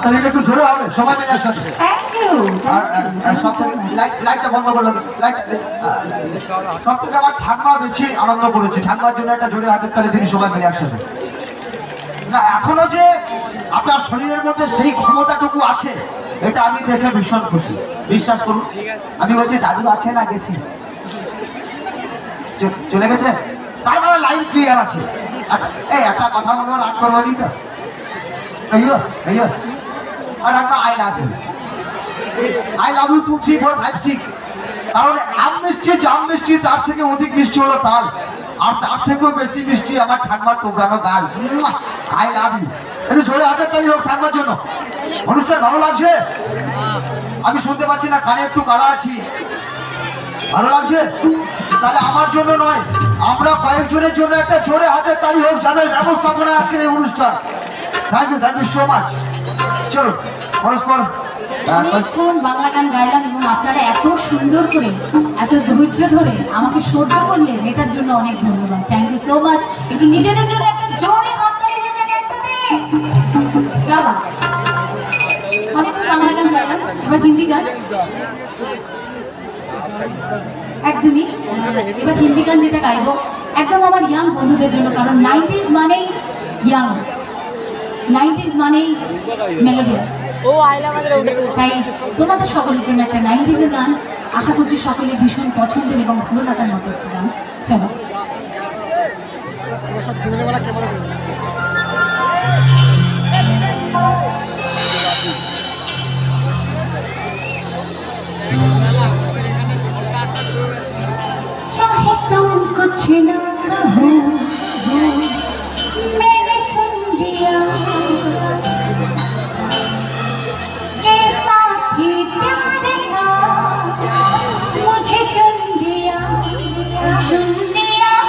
হাততালিটা একটু জোরে হবে সবাই মিলে একসাথে। আর সব থেকে লাইটটা বন্ধ করলো, সব থেকে আমার ঠাকুমা বেশি আনন্দ করেছে। ঠাকুমার জন্য একটা জোরে হাতের তালি তিনি সবাই মিলে একসাথে। না এখনো যে আপনার শরীরের মধ্যে সেই ক্ষমতাটুকু আছে এটা আমি দেখে ভীষণ খুশি, বিশ্বাস করুন। আমি বলছি দাদু আছে না গেছে, চলে গেছে, তার মানে লাইন ক্লিয়ার আছে। এই একটা কথা বলবো, রাগ করবো নি তো? আর একটা I love you, I love you 2 3 4 5 6। কারণ আম মিষ্টি জাম মিষ্টি তার থেকে অধিক মিষ্টি হলো তাল, আর তার থেকেও বেশি মিষ্টি আমার ঠাকুমার তোবড়ানো গাল। I love you. একটু জোরে হাতের তালি হোক ঠাকুমার জন্য। অনুষ্ঠান ভালো লাগছে? আমি শুনতে পাচ্ছি না, কানে একটু কালা আছি। ভালো লাগছে? তাহলে আমার জন্য নয়, আমরা কয়েকজনের জন্য একটা জোরে হাতের তালি হোক যাদের ব্যবস্থাপনায় আজকের এই অনুষ্ঠান। Thank you so much. চলো পরস্পর অনেকক্ষণ বাংলা গান গাইলাম এবং আপনারা এত সুন্দর করে এত ধৈর্য ধরে আমাকে সহ্য করলেন, এটার জন্য অনেক ধন্যবাদ। Thank you so much. একটু নিজেদের জন্য একটা জোরে হাততালি হয়ে যান একসাথে। বাবা অনেকক্ষণ বাংলা গান গাইলাম, এবার হিন্দি গান। একদমই এবার হিন্দি গান যেটা গাইবো একদম আমার ইয়াং বন্ধুদের জন্য, কারণ 90s মানেই ইয়াং, 90s মানেই মেলোডিয়াস। তাই তোমাদের সকলের জন্য একটা 90s-এর গান, আশা করছি সকলের ভীষণ পছন্দের এবং ভালো লাগার মতো একটা গান। চলো। चाहे तुम कुछ ना कहो मैंने सुन लिया के साथी प्यार था मुझे चुन लिया मैंने सुन लिया।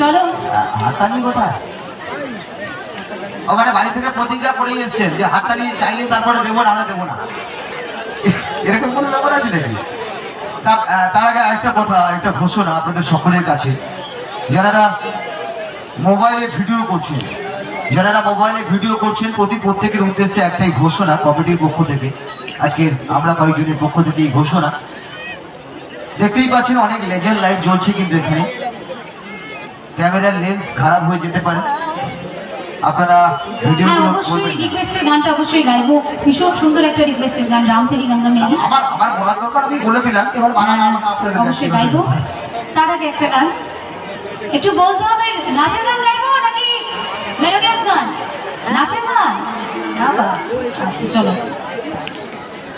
চলো। হাততালি কোথায়? ওখানে বাড়ি থেকে প্রতিজ্ঞা করে এসছেন যে হাততালি চাইলে তারপরে দেবো না, দেবো না, এরকম কোনো ব্যাপার আছে নাকি? তার আগে একটা কথা, একটা ঘোষণা আপনাদের সকলের কাছে, যারা মোবাইলে ভিডিও করছেন, যারা মোবাইলে ভিডিও করছেন, প্রত্যেকের উদ্দেশ্যে একটাই ঘোষণা কমিটির পক্ষ থেকে। আজকে আমরা কয়েকজনের পক্ষ থেকে এই ঘোষণা, দেখতেই পাচ্ছেন অনেক লেজার লাইট জ্বলছে, কিন্তু এখানে ক্যামেরার লেন্স খারাপ হয়ে যেতে পারে, আপনারা ভিডিওগুলো অবশ্যই রিকোয়েস্টের গানটা অবশ্যই গাইবো। ভীষণ সুন্দর একটা রিকোয়েস্টের গান, রাম তেরি গঙ্গা মেলি। আমার বলার দরকার আমি বলে দিলাম, এবার বানানো আপনাদের অবশ্যই গাইবো। তার আগে একটা গান একটু বলতে হবে, নাচের গান গাইবো নাকি মেলোডিয়াস গান? নাচের গান, আচ্ছা চলো।